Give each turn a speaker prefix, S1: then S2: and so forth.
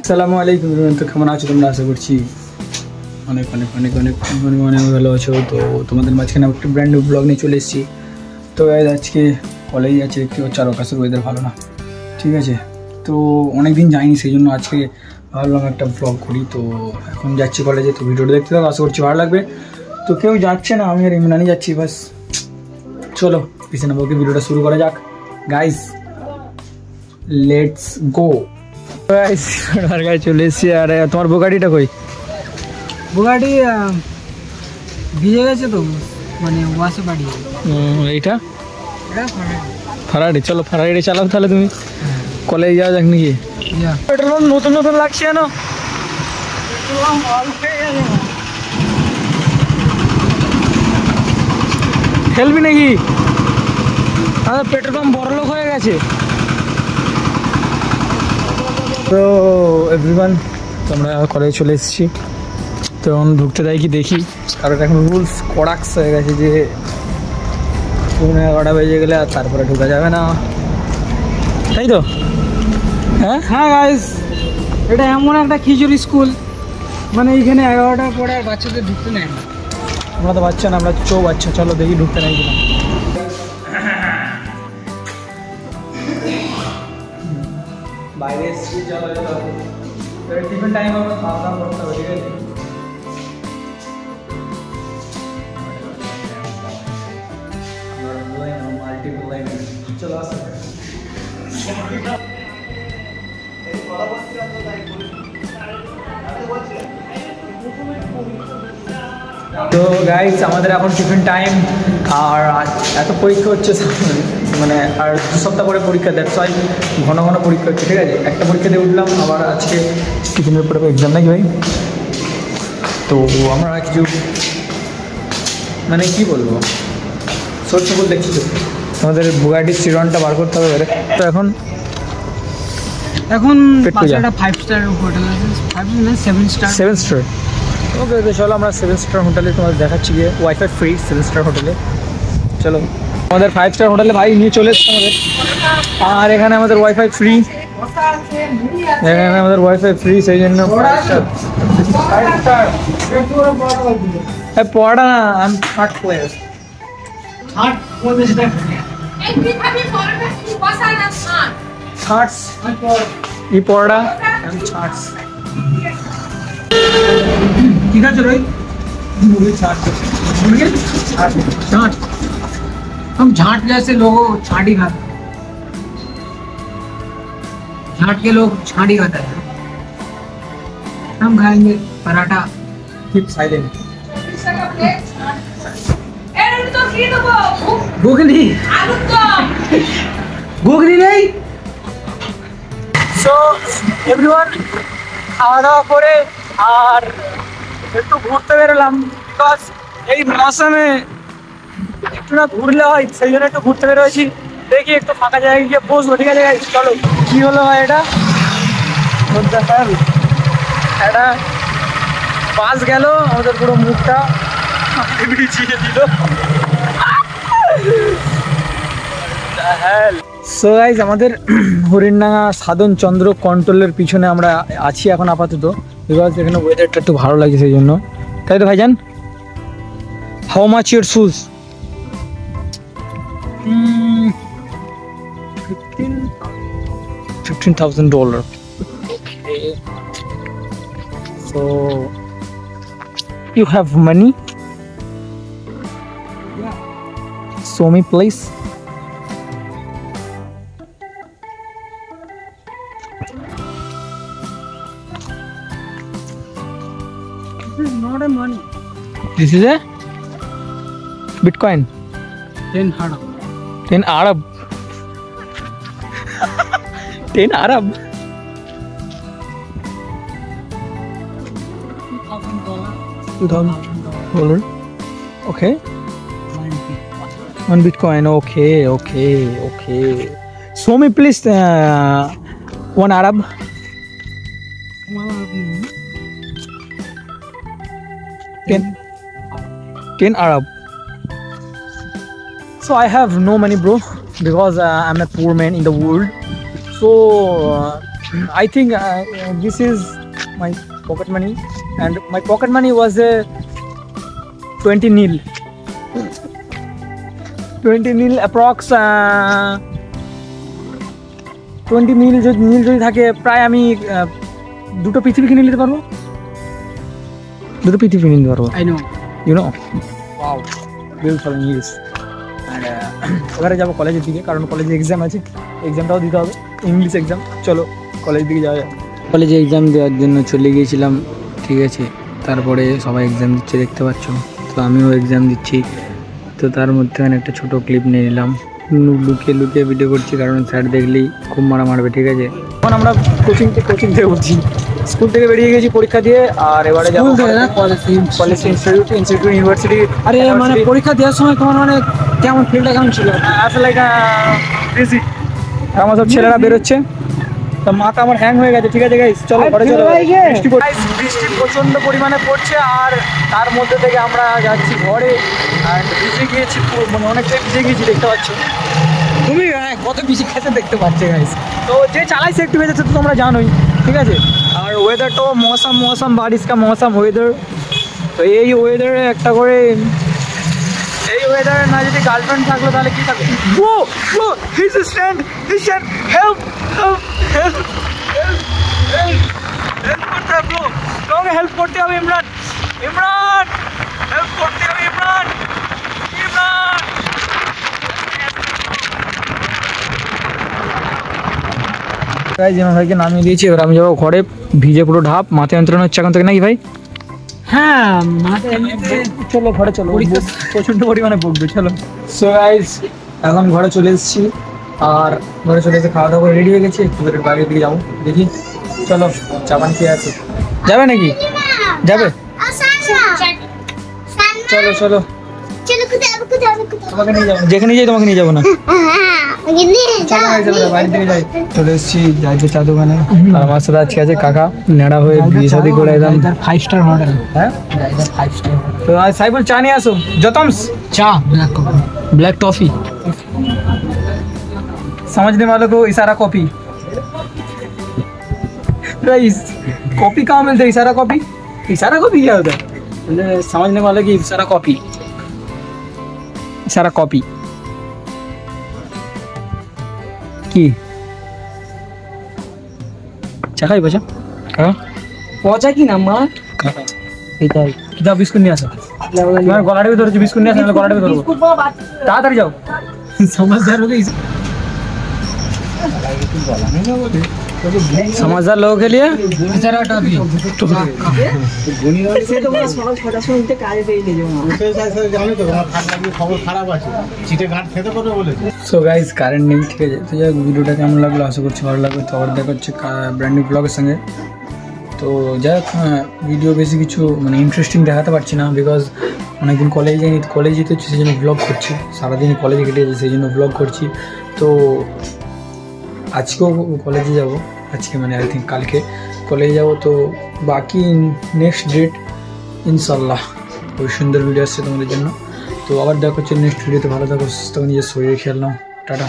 S1: আসসালামু আলাইকুম, তো কেমন আছো তোমরা? আশা করছি অনেক অনেক অনেক অনেক অনেক অনেক ভালো আছো। তো তোমাদের মাঝখানে একটা ব্র্যান্ড নিউ ব্লগ নিয়ে চলে এসেছি। তো আজকে কলেজ আছে, দেখতে পাচ্ছ, আর আকাশের ওয়েদার ভালো না, ঠিক আছে। তো অনেক দিন যাইনি, সেই জন্য আজকে ভাবলাম একটা ব্লগ করি। তো এখন যাচ্ছি কলেজে, তো ভিডিওটা দেখতে থাকো, আশা করছি ভালো লাগবে। তো কেউ যাচ্ছে না, আমি আর ইমরানই যাচ্ছি বাস। চলো পিছনে বকে ভিডিওটা শুরু করা যাক গাইস, লেটস গো। চলে এসছি। আর তোমার বোগাটিটা কই?
S2: বোগাটি ভিজে গেছে তো, মানে ওয়াশে পাঠিয়ে।
S1: এইটা ফারারি। চলো ফারারি চালাও তাহলে, তুমি কলেজ যাওয়া যাক নাকি? পেট্রোল পাম্প নতুন নতুন লাগছে জানো, খেলবি নাকি? আমাদের পেট্রোল পাম্প বড় লোক হয়ে গেছে। তো এভরিওয়ান, তোমরা কলেজে চলে এসেছি। তো এখন ঢুকতে দেয় কি দেখি, কারণ এখন রুলস কড়াক্স হয়ে গেছে যে 11টা বেজে গেলে আর তারপরে ঢোকা যাবে না, তাই তো? হ্যাঁ
S2: হ্যাঁ গাইস, এটা এমন একটা খিচুড়ি স্কুল, মানে এইখানে 11টার পরে আর বাচ্চাদের ঢুকতে নেয় না।
S1: আমরা তো বাচ্চা না, আমরা বাচ্চা। চলো দেখি ঢুকতে নেয় কিনা। বাইরে এসছি, চলো টিফিন টাইম আমরা খাওয়া দাওয়া করতে হবে, ঠিক আছে? চলো আসো। তো গাইস, আমাদের এখন টিফিন টাইম, আর এত পরীক্ষা হচ্ছে মানে, আর 2 সপ্তাহ পরে পরীক্ষা, দ্যাটস ওয়াই ঘন ঘন পরীক্ষা হচ্ছে, ঠিক আছে? একটা পরীক্ষা দিয়ে উঠলাম, আবার আজকে টিফিনের পরে এক্সাম নাকি ভাই। তো আমরা কিছু মানে কি বলবো, শোট সবল দেখছি। তো আমাদের বুগাটি সিরনটা বার করতে হবে। তো এখন
S2: পাশে একটা 5 স্টার হোটেল আছে, 7 স্টার।
S1: ওকে তো চলো, আমরা 7 স্টার হোটেলে তোমাদের দেখাচ্ছি গিয়ে, ওয়াইফাই ফ্রি 7 স্টার হোটেলে। চলো, আমাদের 5 স্টার হোটেলে ভাই নিয়ে চলে এসছে আমাদের। আর এখানে আমাদের ওয়াইফাই ফ্রি, সেই জন্য পড়া না, আমি থার্ড প্লেয়ার। ये पौड़ा ठीक है। चलो
S2: हम झाट जैसे लोगों छाट ही खाते, झाट के लोग छाट ही खाता है। हम खाएंगे पराठा।
S1: Keep silent.
S2: घुगनी नहीं।
S1: সো এভরিওয়ান, খাওয়া দাওয়া করে আর একটু ঘুরতে বেরোলাম, বিকজ এই মৌসুমে একটু না ঘুরলে হয়, সেই জন্য একটু ঘুরতে বেরোয়েছি। দেখি একটু ফাঁকা জায়গায় গিয়ে বসবো, ঠিক আছে? চলো। কি হলো ভাই, এটা একটা বাস গেল, আমাদের পুরো মুখটা বিছিয়ে দিল। সো গাইজ, আমাদের হরিণডাঙ্গা সাধন চন্দ্র কন্ট্রোলের পিছনে আমরা আছি এখন আপাতত, বিকজ এখানে ওয়েদারটা একটু ভালো লাগে, সেই জন্য। তাই তো ভাইজান? How much your shoes? $15,000. Okay. So you have money?
S2: Yeah.
S1: Show me please.
S2: This is not a money.
S1: This is a Bitcoin.
S2: 10 Arab.
S1: 10 Arab. 10 Arab. $2,000. Okay. 1 Bitcoin. Okay. Show me please 1 Arab. 10 Arab. So I have no money, bro. because I'm a poor man in the world. So I think this is my pocket money, and my pocket money was 20 nil. 20 nil approx. 20 nil যদি থাকে প্রায় আমি দুটো পৃথিবী কিনে নিতে পারবো, দুটো পৃথিবী কিনে নিতে পারবো।
S2: I know.
S1: You know, wow, beautiful news. And এবারে যাবো কলেজের দিকে, কারণ কলেজে এক্সাম আছে, এক্সামটাও দিতে হবে, ইংলিশ এক্সাম। চলো কলেজের দিকে যাওয়া যায়। কলেজে এক্সাম দেওয়ার জন্য চলে গিয়েছিলাম, ঠিক আছে। তারপরে সবাই এক্সাম দিচ্ছে দেখতে পাচ্ছ, তো আমিও এক্সাম দিচ্ছি। তো তার মধ্যে একটা ছোটো ক্লিপ নিয়ে নিলাম, লুকিয়ে লুকিয়ে ভিডিও করছি, কারণ স্যার দেখলেই খুব মারা মারবে, ঠিক আছে। এখন আমরা কোচিং থেকে উঠছি, স্কুল থেকে বেরিয়ে গেছি পরীক্ষা দিয়ে, আর এবারে যাবো কলেজ ইনস্টিটিউট ইউনিভার্সিটি। আরে মানে পরীক্ষা দেওয়ার সময় তোমার মানে কেমন ফিলটা কেমন ছিল? আসলে বিজি, আমার সব ছেলেরা বেরোচ্ছে, তো মাথা আমার হ্যাং হয়ে গেছে, ঠিক আছে গাইস, চলো ঘরে চলো। বৃষ্টি প্রচণ্ড পরিমাণে পড়ছে, আর তার মধ্যে থেকে আমরা যাচ্ছি ঘরে। আর ভিজে গিয়েছি, মানে অনেকটাই ভিজে গিয়েছি, দেখতে পাচ্ছ তুমি কত বেশি খেতে দেখতে পাচ্ছি গাইস। তো যে চালাইছে একটু ভেজেছে তো তোমরা জানোই, ঠিক আছে। আর ওয়েদারটাও মৌসম বারিশ কা মৌসম ওয়েদার। তো এই ওয়েদারে একটা করে, এই ওয়েদারে না যদি গার্লফ্রেন্ড থাকলো তাহলে কি থাকবে? ও ও his stand help help help help help করতে হবে ব্রো, তোমাকে হেল্প করতে হবে ইমরান, ইমরান হেল্প করতে হবে ইমরান, ইমরান। জিমা ভাইকে নামিয়ে দিয়েছি, এবার আমি যাবো ঘরে, ভিজে পুরো ঢাপ, মাথা যন্ত্রণা হচ্ছে এখন থেকে, নাকি ভাই?
S2: হ্যাঁ, মাথায়
S1: চলো ঘরে চলো, প্রচণ্ড পরিমাণে বকবে, চলো। সো গাইস এখন ঘরে চলে এসেছি, আর ঘরে চলে এসে খাওয়া দাওয়া করে রেডি হয়ে গেছি, একটু করে বাইরের দিকে যাবো, দেখি। চলো চা পান খেয়ে আছে, যাবে নাকি? যাবে, চলো চলো, তোমাকে নিয়ে যাবো, যেখানে যাই তোমাকে নিয়ে যাবো না। বাইরের দিকে যাই, চলে এসেছি যাইতে চা দোকানে, আর আমার সাথে আজকে আছে কাকা, নেড়া হয়ে বিয়ে শাদী করে একদম
S2: 5 স্টার মডেল।
S1: হ্যাঁ
S2: 5 স্টার।
S1: তো आज साइबल चा नहीं आसो जतम्स
S2: चा ब्लैक टॉफी।
S1: समझने वालों को इशारा कॉपी, गाइस कॉपी कहाँ मिलता है? इशारा कॉपी, इशारा कॉपी क्या होता है? समझने वालों की इशारा कॉपी, इशारा कॉपी কি চা খাই বাজা? হ্যাঁ
S2: পচা কি না মা?
S1: এটাই কিতাব বিস্কুট নিয়ে আসো, তোমার গলাটা भी ধরেছি, বিস্কুট নিয়ে আসো, নাহলে গলাটা भी ধরবো, তাড়াতাড়ি যাও। समझदार हो गई, समझदार लोगों के लिए
S2: इशारा टॉफी।
S1: সো গাইস কারেন্ট নেই, ঠিক আছে। তো যাই ভিডিওটা কেমন লাগলো, আশা করছি ভালো লাগবে। তো আবার দেখা হচ্ছে ব্র্যান্ড নিউ ব্লগের সঙ্গে। তো যাই হোক, ভিডিও বেশি কিছু মানে ইন্টারেস্টিং দেখাতে পারছি না, বিকজ অনেকদিন কলেজে যাইনি, কলেজে যেতে হচ্ছে সেই জন্য ব্লগ করছি, সারাদিন কলেজে কেটে যাচ্ছে সেই জন্য ব্লগ করছি। তো আজকেও কলেজে যাব, আজকে মানে আই থিঙ্ক কালকে কলেজে যাব। তো বাকি নেক্সট ডেট ইনশাল্লাহ ওই সুন্দর ভিডিও আসছে তোমাদের জন্য। তো আবার দেখা হচ্ছে নেক্সট ভিডিওতে, ভালো থাকো, সুস্থ নিজের শরীরে খেয়াল নাও, টাটা।